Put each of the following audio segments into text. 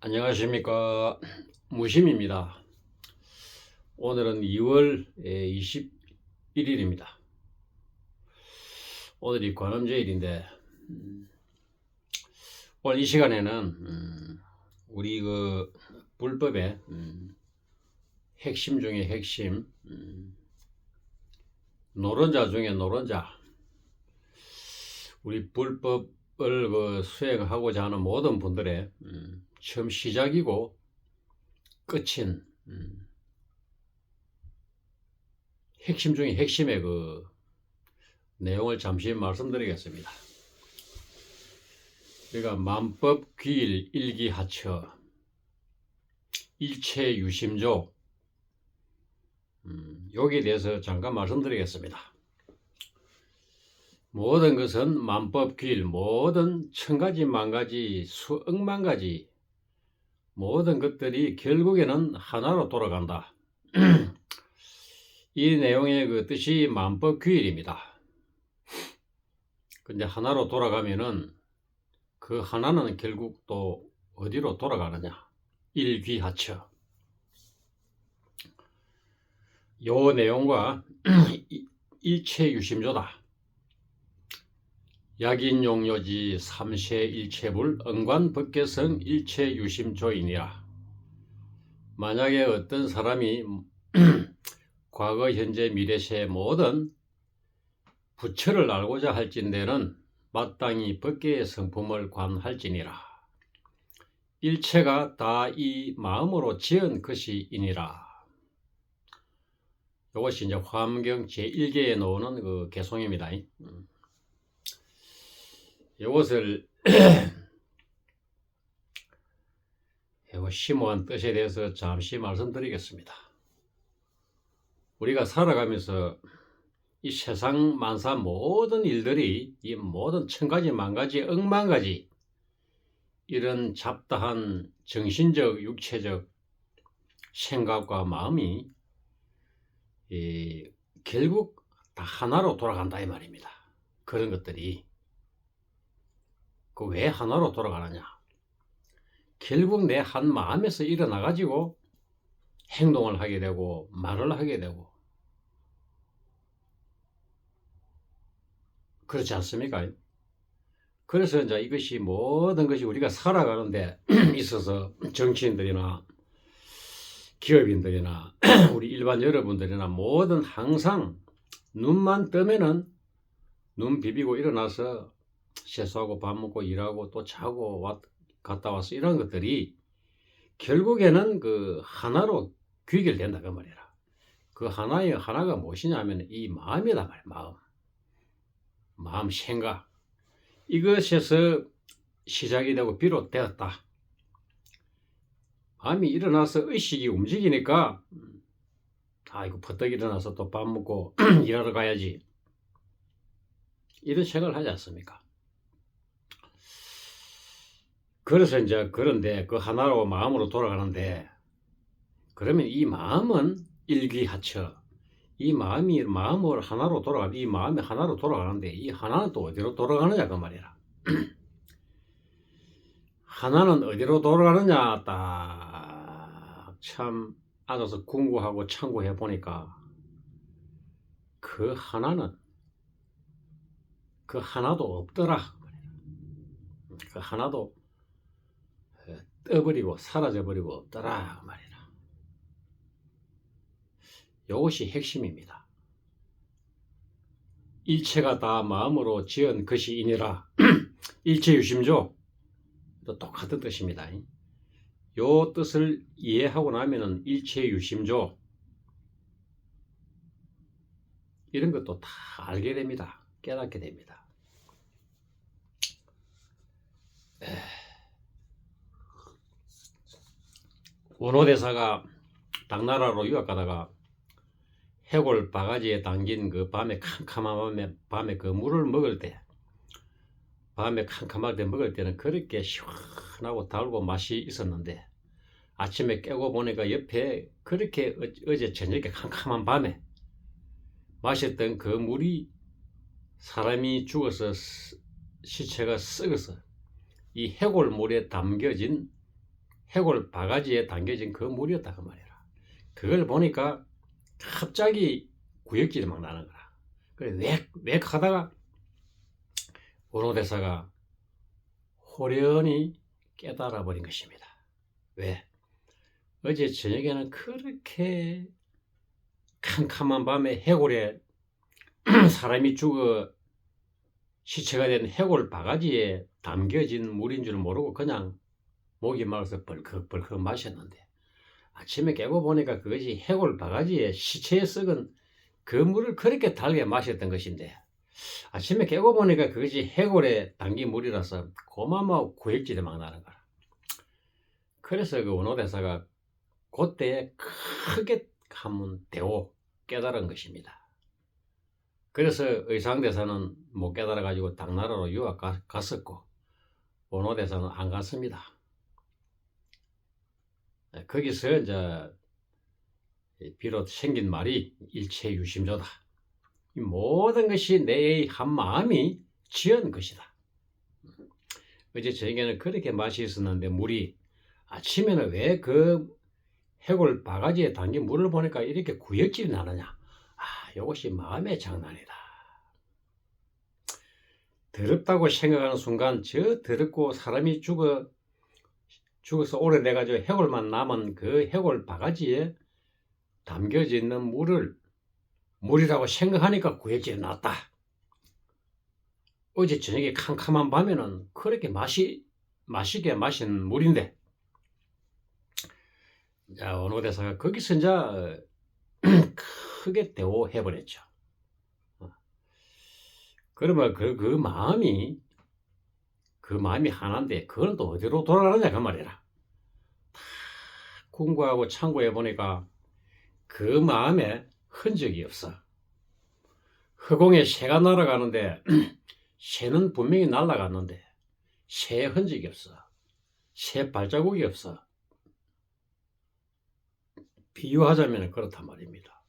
안녕하십니까. 무심입니다. 오늘은 2월 21일입니다. 오늘이 관음제일인데 오늘 이 시간에는 우리 그 불법의 핵심 중에 핵심, 노론자 중에 노론자, 우리 불법을 그 수행하고자 하는 모든 분들의 처음 시작이고 끝인 핵심 중에 핵심의 그 내용을 잠시 말씀드리겠습니다. 그러니까 만법 귀일 일기하처 일체유심조, 여기에 대해서 잠깐 말씀드리겠습니다. 모든 것은 만법 귀일, 모든 천가지 만가지 수억만 가지 모든 것들이 결국에는 하나로 돌아간다. 이 내용의 그 뜻이 만법 귀일입니다. 근데 하나로 돌아가면은 그 하나는 결국 또 어디로 돌아가느냐? 일귀하처. 요 내용과 일체유심조다. 약인용요지 삼세일체불 응관법계성 일체유심조이니라. 만약에 어떤 사람이 과거 현재 미래세 모든 부처를 알고자 할진대는 마땅히 법계의 성품을 관할지니라. 일체가 다 이 마음으로 지은 것이니라. 이것이 이제 화엄경 제1계에 나오는 그 개송입니다. 이것을 심오한 뜻에 대해서 잠시 말씀드리겠습니다. 우리가 살아가면서 이 세상 만사 모든 일들이 이 모든 천가지 만가지 억만가지 이런 잡다한 정신적 육체적 생각과 마음이 결국 다 하나로 돌아간다 이 말입니다. 그런 것들이 그 왜 하나로 돌아가느냐? 결국 내 한 마음에서 일어나 가지고 행동을 하게 되고 말을 하게 되고 그렇지 않습니까? 그래서 이제 이것이 모든 것이 우리가 살아가는데 있어서 정치인들이나 기업인들이나 우리 일반 여러분들이나 모든 항상 눈만 뜨면은 눈 비비고 일어나서 세수하고 밥 먹고 일하고 또 자고 갔다 와서 이런 것들이 결국에는 그 하나로 귀결된다 그 말이라. 그 하나가 무엇이냐 하면 이 마음이다 말이야. 마음 생각 이것에서 시작이 되고 비롯되었다. 마음이 일어나서 의식이 움직이니까 이거 퍼뜩 일어나서 또 밥 먹고 일하러 가야지 이런 생각을 하지 않습니까? 그래서 이제 그런데 그 하나로 마음으로 돌아가는데 그러면 이 마음은 일귀하처 이 마음이 마음으로 하나로 이 마음이 하나로 돌아가는데 이 하나는 또 어디로 돌아가느냐 그 말이라. 하나는 어디로 돌아가느냐 딱 참 앉아서 궁구하고 참고해 보니까 그 하나는 그 하나도 없더라. 그 하나도 떠버리고 사라져버리고 없더라 말이라. 이것이 핵심입니다. 일체가 다 마음으로 지은 것이니라. 일체유심조 또 똑같은 뜻입니다. 요 뜻을 이해하고 나면은 일체유심조 이런 것도 다 알게 됩니다. 깨닫게 됩니다. 원호대사가 당나라로 유학 가다가 해골 바가지에 담긴 그 밤에 캄캄한 밤에 그 물을 먹을 때 밤에 캄캄할 때 먹을 때는 그렇게 시원하고 달고 맛이 있었는데 아침에 깨고 보니까 옆에 그렇게 어제 저녁에 캄캄한 밤에 마셨던 그 물이 사람이 죽어서 시체가 썩어서 이 해골물에 담겨진 해골 바가지에 담겨진 그 물이었다 그 말이라. 그걸 보니까 갑자기 구역질이 막 나는 거라. 그래 웩 하다가 원호대사가 호련히 깨달아 버린 것입니다. 왜? 어제 저녁에는 그렇게 캄캄한 밤에 해골에 사람이 죽어 시체가 된 해골 바가지에 담겨진 물인 줄 모르고 그냥 목이 말라서 벌컥벌컥 마셨는데 아침에 깨고 보니까 그것이 해골 바가지에 시체에 썩은 그 물을 그렇게 달게 마셨던 것인데 아침에 깨고 보니까 그것이 해골에 담긴 물이라서 고마워 구역질이 막 나는 거라. 그래서 그 원호대사가 그때 크게 한번 대오 깨달은 것입니다. 그래서 의상대사는 못 깨달아가지고 당나라로 유학 갔었고 원호대사는 안 갔습니다. 거기서 이제 비롯 생긴 말이 일체유심조다. 이 모든 것이 내 한 마음이 지은 것이다. 어제 저녁에는 그렇게 맛이 있었는데 물이 아침에는 왜 그 해골 바가지에 담긴 물을 보니까 이렇게 구역질이 나느냐. 아, 이것이 마음의 장난이다. 더럽다고 생각하는 순간 저 더럽고 사람이 죽어서 오래돼가지고 해골만 남은 그 해골 바가지에 담겨져 있는 물을 물이라고 생각하니까 구역질이 났다. 어제 저녁에 캄캄한 밤에는 그렇게 맛있게 마신 물인데 자, 원호대사가 거기서 이제 크게 대오해버렸죠. 그러면 그 마음이 하나인데 그건 또 어디로 돌아가느냐 그 말이라. 궁구하고 참고해 보니까 그 마음에 흔적이 없어. 허공에 새가 날아가는데 새는 분명히 날아갔는데 새의 흔적이 없어. 새 발자국이 없어. 비유하자면 그렇단 말입니다.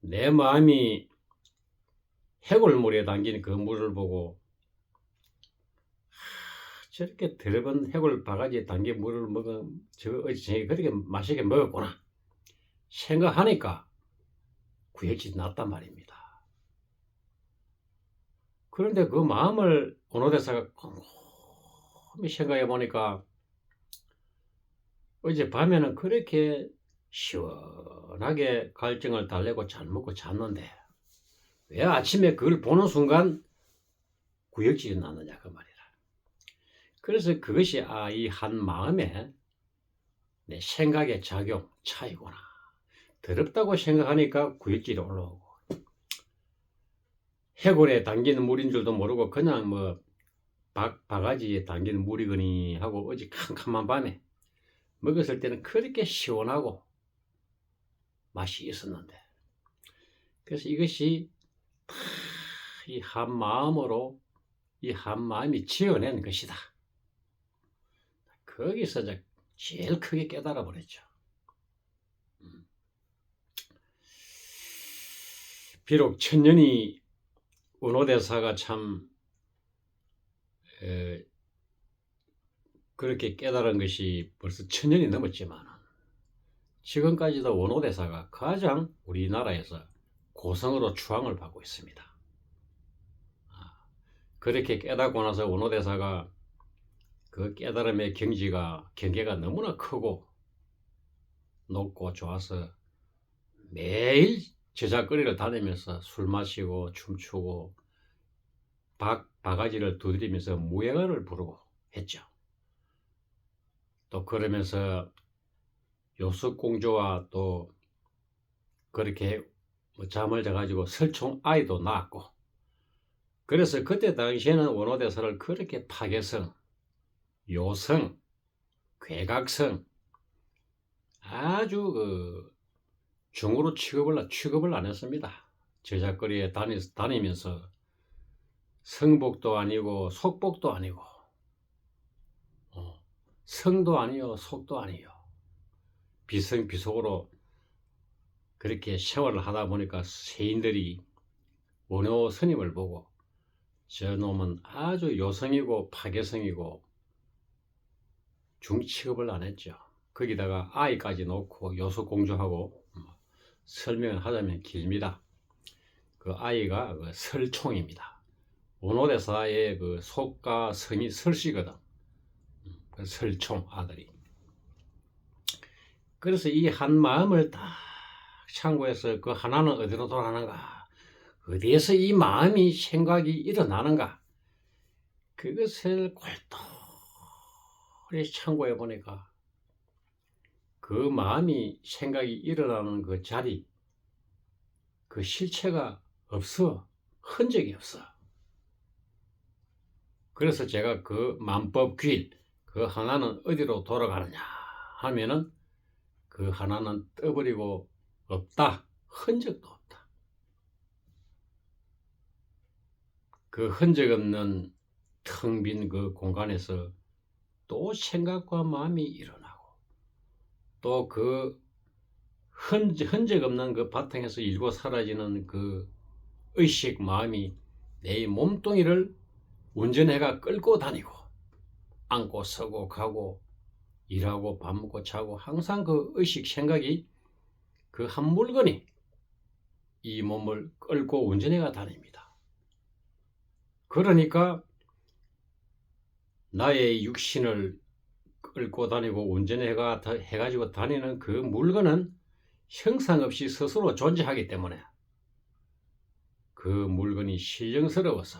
내 마음이 해골물에 담긴 그 물을 보고 저렇게 더러운 해골 바가지에 담긴 물을 어제 그렇게 맛있게 먹었구나 생각하니까 구역질이 났단 말입니다. 그런데 그 마음을 원호대사가 곰곰이 생각해 보니까 어제 밤에는 그렇게 시원하게 갈증을 달래고 잘 먹고 잤는데 왜 아침에 그걸 보는 순간 구역질이 나느냐 그 말이라. 그래서 그것이 이 한 마음에 내 생각의 작용 차이구나. 더럽다고 생각하니까 구역질이 올라오고 해골에 담기는 물인 줄도 모르고 그냥 뭐 바가지에 담기는 물이거니 하고 어제 캄캄한 밤에 먹었을 때는 그렇게 시원하고 맛이 있었는데 그래서 이것이 이 한 마음으로 이 한 마음이 지어낸 것이다. 거기서 이제 제일 크게 깨달아 버렸죠. 비록 천년이 원호대사가 참 그렇게 깨달은 것이 벌써 1000년이 넘었지만 지금까지도 원호대사가 가장 우리나라에서 고성으로 추앙을 받고 있습니다. 그렇게 깨닫고 나서 원호대사가 그 깨달음의 경계가 너무나 크고 높고 좋아서 매일 제자거리를 다니면서 술 마시고 춤추고 바가지를 두드리면서 무예가를 부르고 했죠. 또 그러면서 요숙공주와 또 그렇게 잠을 자가지고 설총 아이도 낳았고 그래서 그때 당시에는 원호대사를 그렇게 파괴성, 요성, 괴각성 아주 중으로 취급을 안 했습니다. 제자거리에 다니면서 성복도 아니고 속복도 아니고 성도 아니요 속도 아니요 비성비속으로 그렇게 생활을 하다 보니까 세인들이 원호 스님을 보고 저놈은 아주 요성이고 파괴성이고 중취급을 안 했죠. 거기다가 아이까지 놓고 요소공주하고 설명을 하자면 길입니다. 그 아이가 그 설총입니다. 원호대사의 그 속가 성이 설씨거든. 그 설총 아들이. 그래서 이 한 마음을 딱 참고해서 그 하나는 어디로 돌아가는가, 어디에서 이 마음이 생각이 일어나는가, 그것을 골똘히 참고해 보니까 그 마음이 생각이 일어나는 그 자리, 그 실체가 없어. 흔적이 없어. 그래서 제가 그 만법 길, 그 하나는 어디로 돌아가느냐 하면은 그 하나는 떠버리고 없다. 흔적도 없다. 그 흔적 없는 텅 빈 그 공간에서 또 생각과 마음이 일어나고, 또 그 흔적 없는 그 바탕에서 일고 사라지는 그 의식 마음이 내 몸뚱이를 운전해가 끌고 다니고, 앉고 서고 가고 일하고 밥 먹고 자고, 항상 그 의식 생각이 그 한 물건이 이 몸을 끌고 운전해가 다닙니다. 그러니까 나의 육신을 끌고 다니고 운전해가지고 다니는 그 물건은 형상 없이 스스로 존재하기 때문에 그 물건이 신령스러워서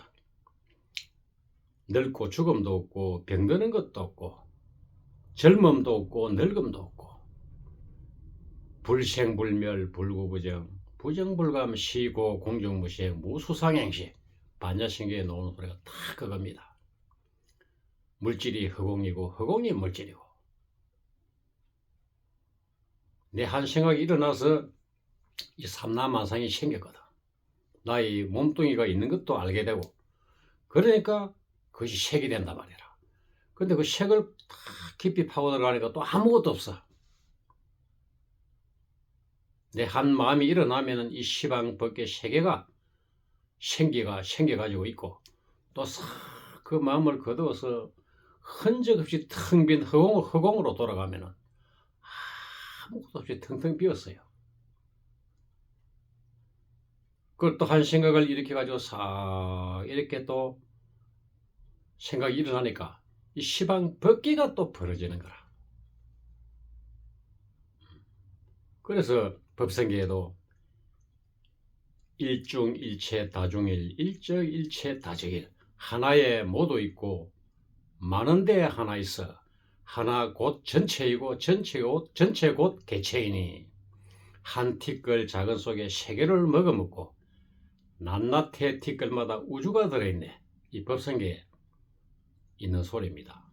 늙고 죽음도 없고 병드는 것도 없고 젊음도 없고 늙음도 없고 불생불멸 불구부정 부정불감 시고 공정무시행 무수상행시 반야신경에 나오는 소리가 다 그겁니다. 물질이 허공이고 허공이 물질이고, 내 한 생각이 일어나서 이 삼라만상이 생겼거든. 나의 몸뚱이가 있는 것도 알게 되고, 그러니까 그것이 색이 된단 말이라. 근데 그 색을 다 깊이 파고 들어가니까 또 아무것도 없어. 내 한 마음이 일어나면은 이 시방 밖에 세계가 생겨가지고 있고, 또 싹 그 마음을 거두어서 흔적 없이 텅 빈 허공으로 돌아가면은 아무것도 없이 텅텅 비었어요. 그걸 또 한 생각을 일으켜 가지고 싹 이렇게 또 생각이 일어나니까 이 시방 밖에가 또 벌어지는 거라. 그래서 법성계에도 일중일체 다중일, 일적일체 다적일, 하나에 모두 있고 많은 데에 하나 있어 하나 곧 전체이고 전체 곧 개체이니 한 티끌 작은 속에 세계를 먹어먹고 낱낱해 티끌마다 우주가 들어있네. 이 법성계에 있는 소리입니다.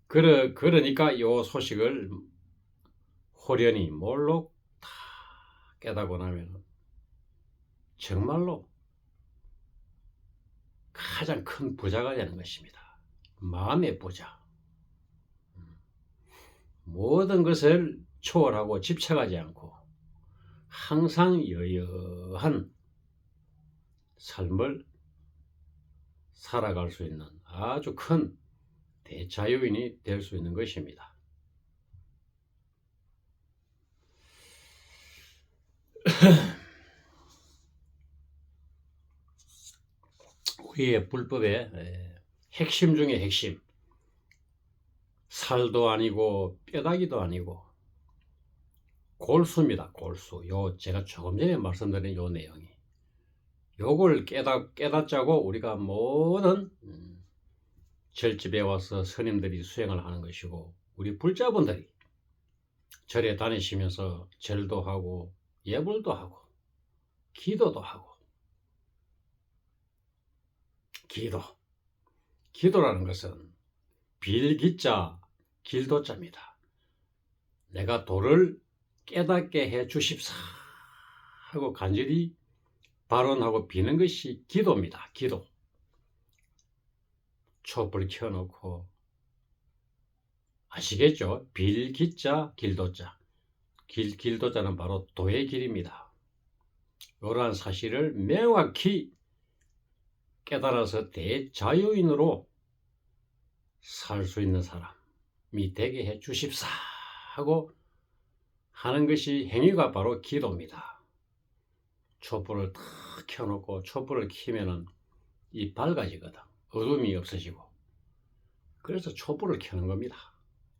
그러니까 이 소식을 호련히 몰록 다 깨닫고 나면 정말로 가장 큰 부자가 되는 것입니다. 마음의 부자. 모든 것을 초월하고 집착하지 않고 항상 여여한 삶을 살아갈 수 있는 아주 큰 대자유인이 될 수 있는 것입니다. 우리의 불법의 핵심 중에 핵심, 살도 아니고 뼈다귀도 아니고 골수입니다. 골수. 제가 조금 전에 말씀드린 요 내용이, 요걸 깨닫자고 우리가 모든 절집에 와서 스님들이 수행을 하는 것이고, 우리 불자분들이 절에 다니시면서 절도 하고 예불도 하고 기도도 하고, 기도라는 것은 빌기자 길도자입니다. 내가 도를 깨닫게 해 주십사 하고 간절히 발언하고 비는 것이 기도입니다. 기도. 촛불 켜놓고, 아시겠죠? 빌기자 길도자. 길도자는 바로 도의 길입니다. 이러한 사실을 명확히 깨달아서 대자유인으로 살 수 있는 사람이 되게 해 주십사 하고 하는 것이 행위가 바로 기도입니다. 촛불을 탁 켜놓고 촛불을 켜면은 이 밝아지거든. 어둠이 없어지고. 그래서 촛불을 켜는 겁니다.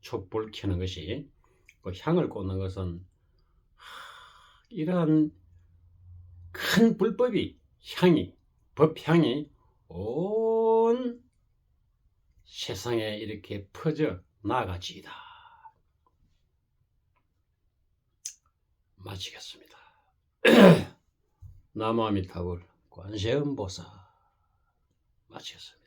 촛불 켜는 것이, 그 향을 꽂는 것은 이러한 큰 불법이, 향이, 법향이 온 세상에 이렇게 퍼져 나가지이다. 마치겠습니다. 나무아미타불 관세음보살 마치겠습니다.